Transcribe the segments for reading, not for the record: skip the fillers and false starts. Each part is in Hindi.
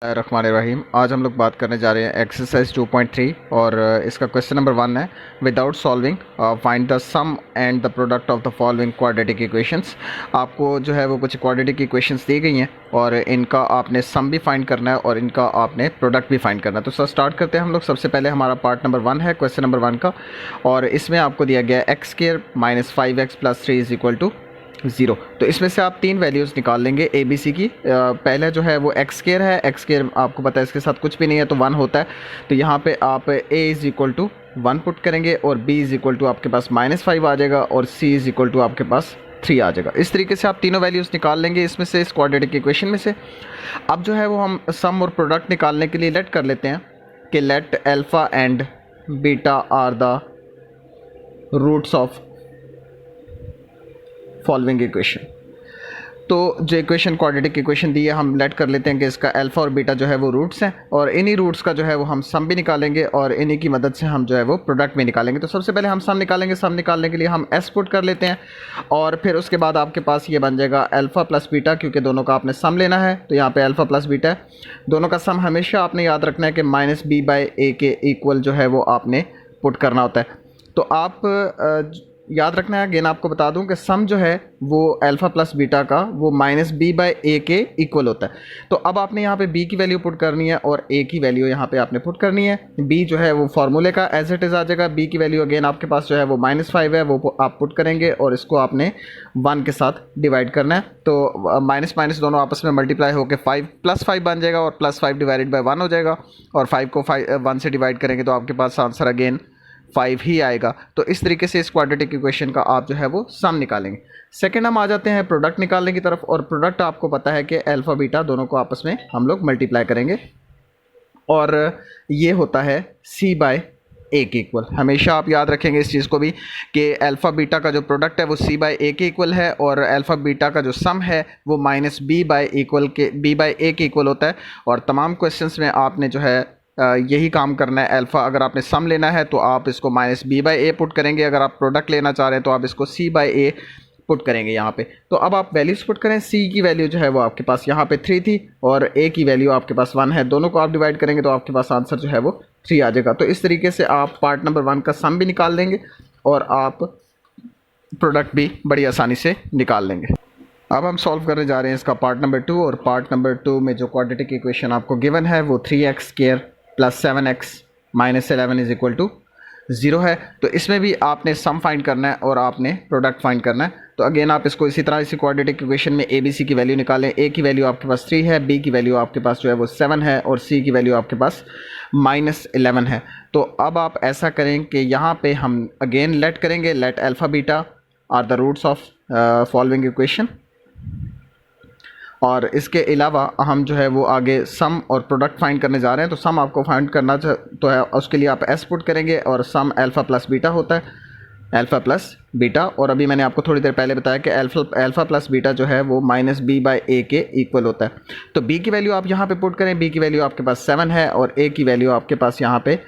रहीम। आज हम लोग बात करने जा रहे हैं एक्सरसाइज 2.3 और इसका क्वेश्चन नंबर 1 है। Without solving find the sum and the product of the following quadratic equations. आपको जो है वो कुछ क्वाड्रेटिक इक्वेशंस दी गई हैं और इनका आपने सम भी फाइंड करना है और इनका आपने प्रोडक्ट भी फाइंड करना है। तो सर स्टार्ट करते हैं हम लोग। सबसे पहले हमारा पार्ट नंबर 1 है क्वेश्चन नंबर 1 का, और इसमें आपको दिया गया x square minus 5x plus 3 is equal to 0। तो इसमें से आप तीन वैल्यूज़ निकाल लेंगे ए बी सी की। पहले जो है वो एक्स स्क्वायर है, एक्स स्क्वायर आपको पता है इसके साथ कुछ भी नहीं है तो 1 होता है। तो यहाँ पे आप a is equal to 1 put करेंगे और बी इज़ इक्वल टू आपके पास -5 आ जाएगा और सी इज़ इक्वल टू आपके पास 3 आ जाएगा। इस तरीके से आप तीनों वैल्यूज़ निकाल लेंगे इसमें से, इस क्वाड्रेटिक इक्वेशन में से। अब जो है वो हम सम और प्रोडक्ट निकालने के लिए लेट कर लेते हैं कि let alpha and beta are the roots of following equation. तो जो इक्वेशन क्वाड्रेटिक इक्वेशन दी है हम लेट कर लेते हैं कि इसका अल्फ़ा और बीटा जो है वो रूट्स हैं, और इन्हीं रूट्स का जो है वो हम सम भी निकालेंगे और इन्हीं की मदद से हम जो है वो प्रोडक्ट भी निकालेंगे। तो सबसे पहले हम सम निकालेंगे। सम निकालने के लिए हम एस पुट कर लेते हैं और फिर उसके बाद आपके पास ये बन जाएगा अल्फ़ा प्लस बीटा, क्योंकि दोनों का आपने सम लेना है। तो यहाँ पर अल्फ़ा प्लस बीटा है, दोनों का सम हमेशा आपने याद रखना है कि -b/a के इक्वल जो है वो आपने पुट करना होता है। तो आप याद रखना है, अगेन आपको बता दूं कि सम जो है वो अल्फ़ा प्लस बीटा का वो -b/a के इक्वल होता है। तो अब आपने यहाँ पे b की वैल्यू पुट करनी है और a की वैल्यू यहाँ पे आपने पुट करनी है। b जो है वो फार्मूले का एज इट इज़ आ जाएगा। b की वैल्यू अगेन आपके पास जो है वो -5 है, वो आप पुट करेंगे और इसको आपने 1 के साथ डिवाइड करना है। तो माइनस माइनस दोनों आपस में मल्टीप्लाई होकर 5+5 बन जाएगा और +5 डिवाइडेड बाई 1 हो जाएगा, और 5 को 1 से डिवाइड करेंगे तो आपके पास आंसर अगेन 5 ही आएगा। तो इस तरीके से इस क्वाड्रेटिक इक्वेशन का आप जो है वो सम निकालेंगे। सेकंड हम आ जाते हैं प्रोडक्ट निकालने की तरफ, और प्रोडक्ट आपको पता है कि अल्फ़ा बीटा दोनों को आपस में हम लोग मल्टीप्लाई करेंगे और ये होता है c/a के इक्वल। हमेशा आप याद रखेंगे इस चीज़ को भी कि अल्फ़ा बीटा का जो प्रोडक्ट है वो c/a के इक्वल है और अल्फ़ा बीटा का जो सम है वो b/a के इक्वल होता है। और तमाम क्वेश्चंस में आपने जो है यही काम करना है। अल्फ़ा अगर आपने सम लेना है तो आप इसको -b/a पुट करेंगे, अगर आप प्रोडक्ट लेना चाह रहे हैं तो आप इसको c/a पुट करेंगे यहाँ पे। तो अब आप वैल्यूज़ पुट करें। c की वैल्यू जो है वो आपके पास यहाँ पे 3 थी और a की वैल्यू आपके पास 1 है। दोनों को आप डिवाइड करेंगे तो आपके पास आंसर जो है वो 3 आ जाएगा। तो इस तरीके से आप पार्ट नंबर 1 का सम भी निकाल लेंगे और आप प्रोडक्ट भी बड़ी आसानी से निकाल लेंगे। अब हम सॉल्व करने जा रहे हैं इसका पार्ट नंबर 2, और पार्ट नंबर 2 में जो क्वाड्रेटिक इक्वेशन आपको गिवन है वो 3x square plus 7x minus 11 is equal to 0 है। तो इसमें भी आपने सम फाइंड करना है और आपने प्रोडक्ट फाइंड करना है। तो अगेन आप इसको इसी तरह इसी क्वाड्रेटिक इक्वेशन में ए बी सी की वैल्यू निकालें। a की वैल्यू आपके पास 3 है, b की वैल्यू आपके पास जो है वो 7 है और c की वैल्यू आपके पास -11 है। तो अब आप ऐसा करें कि यहाँ पे हम अगेन लेट करेंगे, let alpha beta are the roots of following equation, और इसके अलावा हम जो है वो आगे सम और प्रोडक्ट फाइंड करने जा रहे हैं। तो सम आपको फाइंड करना तो है, उसके लिए आप एस पुट करेंगे और सम अल्फ़ा प्लस बीटा होता है, अल्फ़ा प्लस बीटा। और अभी मैंने आपको थोड़ी देर पहले बताया कि अल्फ़ा प्लस बीटा जो है वो -b/a के इक्वल होता है। तो b की वैल्यू आप यहाँ पे पुट करें। b की वैल्यू आपके पास 7 है और a की वैल्यू आपके पास यहाँ पे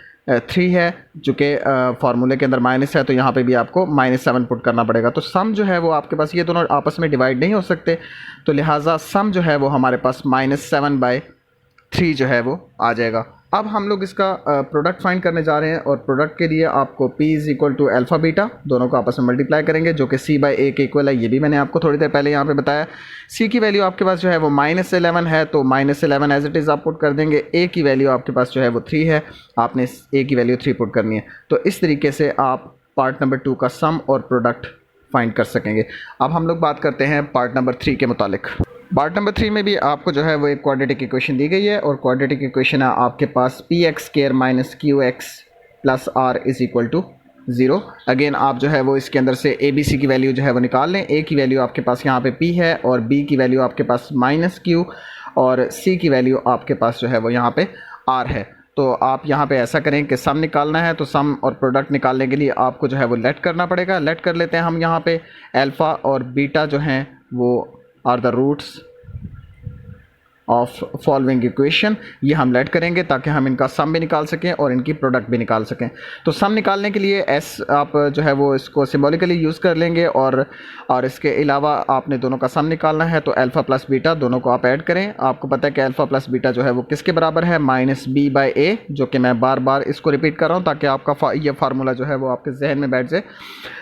3 है, जो कि फार्मूले के अंदर माइनस है, तो यहाँ पे भी आपको -7 पुट करना पड़ेगा। तो सम जो है वो आपके पास, ये दोनों आपस में डिवाइड नहीं हो सकते, तो लिहाजा सम जो है वो हमारे पास -7/3 जो है वो आ जाएगा। अब हम लोग इसका प्रोडक्ट फाइंड करने जा रहे हैं, और प्रोडक्ट के लिए आपको p is equal to alpha beta दोनों को आपस में मल्टीप्लाई करेंगे, जो कि c/a के इक्वल है। ये भी मैंने आपको थोड़ी देर पहले यहाँ पे बताया। c की वैल्यू आपके पास जो है वो -11 है, तो -11 एज इट इज़ आप पुट कर देंगे। a की वैल्यू आपके पास जो है वो 3 है, आपने a की वैल्यू 3 पुट करनी है। तो इस तरीके से आप पार्ट नंबर 2 का सम और प्रोडक्ट फाइंड कर सकेंगे। अब हम लोग बात करते हैं पार्ट नंबर 3 के मुतालिक। पार्ट नंबर 3 में भी आपको जो है वो एक क्वाड्रेटिक इक्वेशन दी गई है, और क्वाड्रेटिक इक्वेशन है आपके पास px square minus qx plus r is equal to 0। Again आप जो है वो इसके अंदर से a b c की वैल्यू जो है वो निकाल लें। a की वैल्यू आपके पास यहाँ पे p है और b की वैल्यू आपके पास -q और c की वैल्यू आपके पास जो है वो यहाँ पे r है। तो आप यहाँ पे ऐसा करें कि सम निकालना है, तो सम और प्रोडक्ट निकालने के लिए आपको जो है वो लेट करना पड़ेगा। लेट कर लेते हैं हम यहाँ पे। अल्फ़ा और बीटा जो हैं वो are the roots of following equation, ये हम लेट करेंगे ताकि हम इनका सम भी निकाल सकें और इनकी प्रोडक्ट भी निकाल सकें। तो सम निकालने के लिए एस आप जो है वो इसको सिंबॉलिकली यूज़ कर लेंगे और इसके अलावा आपने दोनों का सम निकालना है। तो अल्फ़ा प्लस बीटा दोनों को आप ऐड करें। आपको पता है कि अल्फ़ा प्लस बीटा जो है वो किसके बराबर है, -b/a, जो कि मैं बार बार इसको रिपीट कर रहा हूँ ताकि आपका ये फार्मूला जो है वो आपके जहन में बैठ जाए।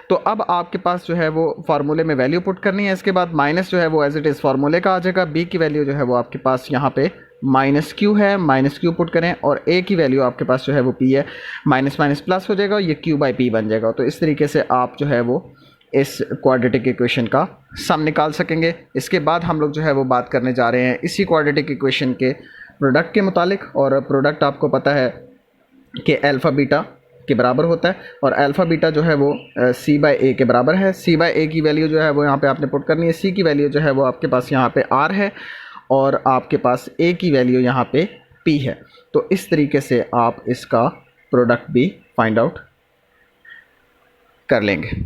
तो अब आपके पास जो है वो फार्मूले में वैल्यू पुट करनी है। इसके बाद माइनस जो है वो एज इट इज़ फार्मूले का आ जाएगा। b की वैल्यू जो है वो आपके पास यहाँ पे -q है, -q पुट करें और a की वैल्यू आपके पास जो है वो p है, माइनस माइनस प्लस हो जाएगा, ये q/p बन जाएगा। तो इस तरीके से आप जो है वो इस क्वाड्रेटिक इक्वेशन का सम निकाल सकेंगे। इसके बाद हम लोग जो है वो बात करने जा रहे हैं इसी क्वाड्रेटिक इक्वेशन के प्रोडक्ट के मुतालिक, और प्रोडक्ट आपको पता है कि अल्फ़ा बीटा के बराबर होता है और अल्फ़ा बीटा जो है वो c/a के बराबर है। c/a की वैल्यू जो है वो यहाँ पे आपने पुट करनी है। c की वैल्यू जो है वो आपके पास यहाँ पे r है और आपके पास a की वैल्यू यहाँ पे p है। तो इस तरीके से आप इसका प्रोडक्ट भी फाइंड आउट कर लेंगे।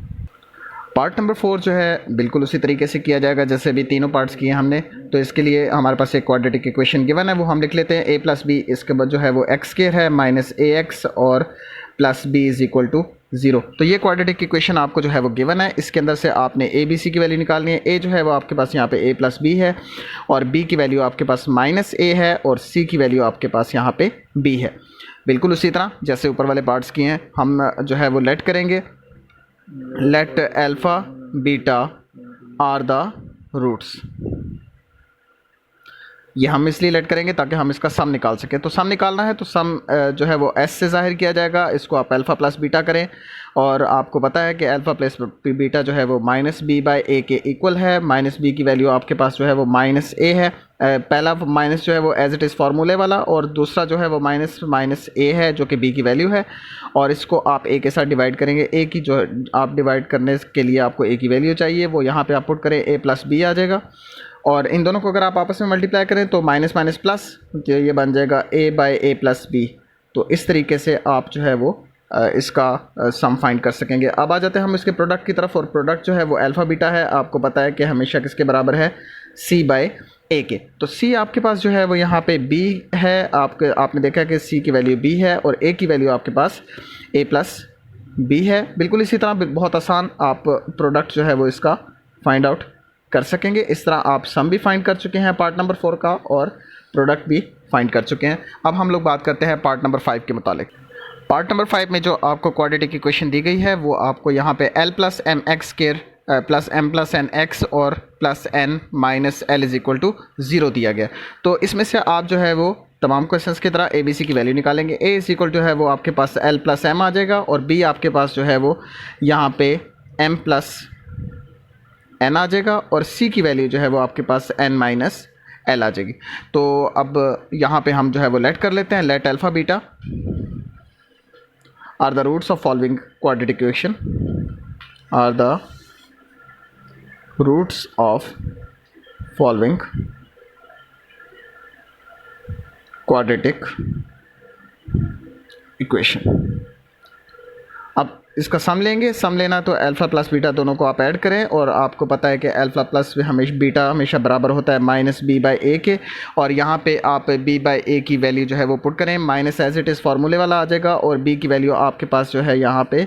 पार्ट नंबर 4 जो है बिल्कुल उसी तरीके से किया जाएगा जैसे भी तीनों पार्ट्स किए हमने। तो इसके लिए हमारे पास एक क्वाड्रेटिक इक्वेशन गिवन है, वो हम लिख लेते हैं a + b, इसके बाद जो है वो x स्क्वायर है -ax और +b = 0। तो ये क्वाड्रेटिक इक्वेशन आपको जो है वो गिवन है। इसके अंदर से आपने a b c की वैल्यू निकालनी है। a जो है वो आपके पास यहाँ पे a + b है और b की वैल्यू आपके पास -a है और c की वैल्यू आपके पास यहाँ पे b है। बिल्कुल उसी तरह जैसे ऊपर वाले पार्ट्स किए हैं हम जो है वो लेट करेंगे। Let alpha beta are the roots, ये हम इसलिए लेट करेंगे ताकि हम इसका सम निकाल सकें। तो सम निकालना है तो सम जो है वो s से ज़ाहिर किया जाएगा। इसको आप अल्फ़ा प्लस बीटा करें और आपको पता है कि अल्फ़ा प्लस बीटा जो है वो -b/a के इक्वल है। -b की वैल्यू आपके पास जो है वो -a है। पहला माइनस जो है वो एज इट इज़ फार्मूले वाला और दूसरा जो है वो -a है जो कि b की वैल्यू है और इसको आप a के साथ डिवाइड करेंगे। a की जो आप डिवाइड करने के लिए आपको a की वैल्यू चाहिए, वो यहाँ पे आप पुट करें, a + b आ जाएगा और इन दोनों को अगर आप आपस में मल्टीप्लाई करें तो माइनस माइनस प्लस, तो ये बन जाएगा a/a + b। तो इस तरीके से आप जो है वो इसका सम फाइंड कर सकेंगे। अब आ जाते हैं हम इसके प्रोडक्ट की तरफ और प्रोडक्ट जो है वो अल्फ़ा बीटा है। आपको पता है कि हमेशा किसके बराबर है, c/a के। तो c आपके पास जो है वो यहाँ पे b है। आपने देखा कि c की वैल्यू b है और a की वैल्यू आपके पास a + b है। बिल्कुल इसी तरह बहुत आसान आप प्रोडक्ट जो है वो इसका फाइंड आउट कर सकेंगे। इस तरह आप सम भी फाइंड कर चुके हैं पार्ट नंबर 4 का और प्रोडक्ट भी फाइंड कर चुके हैं। अब हम लोग बात करते हैं पार्ट नंबर 5 के मुतालिक। पार्ट नंबर 5 में जो आपको क्वाड्रेटिक इक्वेशन दी गई है वो आपको यहाँ पे l + mx² + m + nx और +n - l = 0 दिया गया। तो इसमें से आप जो है वो तमाम क्वेश्चंस की तरह a b c की वैल्यू निकालेंगे। a = है वो आपके पास l + m आ जाएगा और b आपके पास जो है वो यहाँ पे m + n आ जाएगा और c की वैल्यू जो है वो आपके पास n - l आ जाएगी। तो अब यहाँ पे हम जो है वो लेट कर लेते हैं। Let alpha beta are the roots of following quadratic equation, are the roots of following quadratic equation. अब इसका सम लेंगे। सम लेना तो अल्फ़ा प्लस बीटा दोनों को आप ऐड करें और आपको पता है कि अल्फ़ा प्लस बीटा हमेशा बराबर होता है -b/a के और यहाँ पे आप b/a की वैल्यू जो है वो पुट करें। माइनस एज इट इज़ फार्मूले वाला आ जाएगा और b की वैल्यू आपके पास जो है यहाँ पे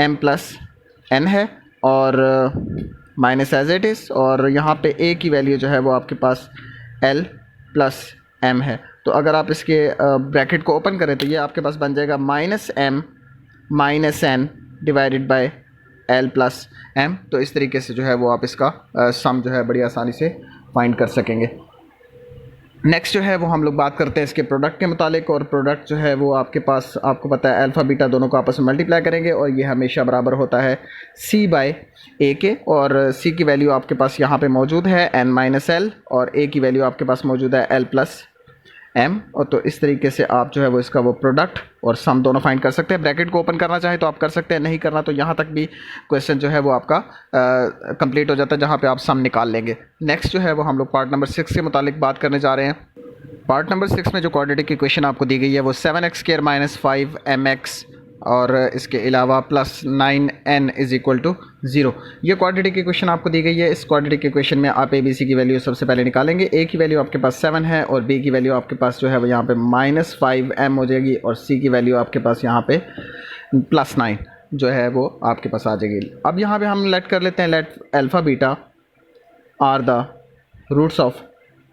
m + n है और माइनस एज इट इज़ और यहाँ पे a की वैल्यू जो है वो आपके पास l + m है। तो अगर आप इसके ब्रैकेट को ओपन करें तो ये आपके पास बन जाएगा -m - n divided by l + m। तो इस तरीके से जो है वो आप इसका सम जो है बड़ी आसानी से फाइंड कर सकेंगे। नेक्स्ट जो है वो हम लोग बात करते हैं इसके प्रोडक्ट के मुतालिक और प्रोडक्ट जो है वो आपके पास आपको पता है अल्फ़ा बीटा दोनों को आपस में मल्टीप्लाई करेंगे और ये हमेशा बराबर होता है c/a के और c की वैल्यू आपके पास यहाँ पे मौजूद है n - l और a की वैल्यू आपके पास मौजूद है l + m। और तो इस तरीके से आप जो है वो इसका वो प्रोडक्ट और सम दोनों फाइंड कर सकते हैं। ब्रैकेट को ओपन करना चाहें तो आप कर सकते हैं, नहीं करना तो यहाँ तक भी क्वेश्चन जो है वो आपका कंप्लीट हो जाता है जहाँ पे आप सम निकाल लेंगे। नेक्स्ट जो है वो हम लोग पार्ट नंबर 6 के मुतालिक बात करने जा रहे हैं। पार्ट नंबर 6 में जो क्वाड्रेटिक इक्वेशन आपको दी गई है वो 7x² - 5mx और इसके अलावा +9n इज़ इक्वल टू 0। ये क्वाड्रेटिक की इक्वेशन आपको दी गई है। इस क्वाड्रेटिक की इक्वेशन में आप ABC की वैल्यू सबसे पहले निकालेंगे। A की वैल्यू आपके पास 7 है और B की वैल्यू आपके पास जो है वो यहाँ पे -5m हो जाएगी और C की वैल्यू आपके पास यहाँ पे +9 जो है वो आपके पास आ जाएगी। अब यहाँ पे हम लेट कर लेते हैं, let alpha beta are the roots of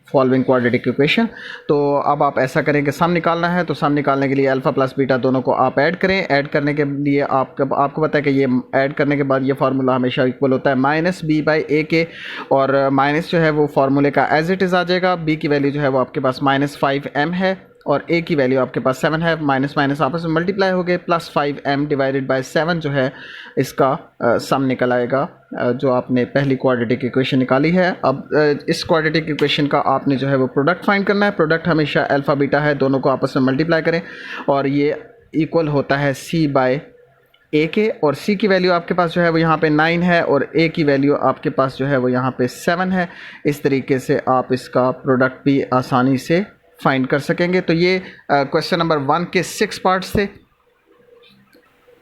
following quadratic equation. तो अब आप ऐसा करें कि सम निकालना है, तो सम निकालने के लिए अल्फ़ा प्लस बीटा दोनों को आप ऐड करें। ऐड करने के लिए आपको पता है कि ये ऐड करने के बाद ये फार्मूला हमेशा इक्वल होता है -b/a के, और माइनस जो है वो फार्मूले का एज इट इज़ आ जाएगा। b की वैल्यू जो है वो आपके पास -5m है और a की वैल्यू आपके पास 7 है। माइनस माइनस आपस में मल्टीप्लाई हो गए, +5m डिवाइडेड बाय 7 जो है इसका सम निकल आएगा जो आपने पहली क्वाड्रेटिक इक्वेशन निकाली है। अब इस क्वाड्रेटिक इक्वेशन का आपने जो है वो प्रोडक्ट फाइंड करना है। प्रोडक्ट हमेशा अल्फ़ा बीटा है, दोनों को आपस में मल्टीप्लाई करें और ये इक्वल होता है c/a के, और c की वैल्यू आपके पास जो है वो यहाँ पे 9 है और a की वैल्यू आपके पास जो है वो यहाँ पे 7 है। इस तरीके से आप इसका प्रोडक्ट भी आसानी से फाइंड कर सकेंगे। तो ये क्वेश्चन नंबर 1 के 6 पार्ट्स थे।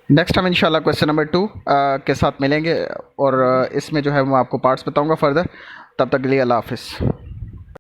नेक्स्ट हम इंशाल्लाह क्वेश्चन नंबर 2 के साथ मिलेंगे और इसमें जो है मैं आपको पार्ट्स बताऊंगा फर्दर। तब तक के लिए अल्लाह हाफ़िज़।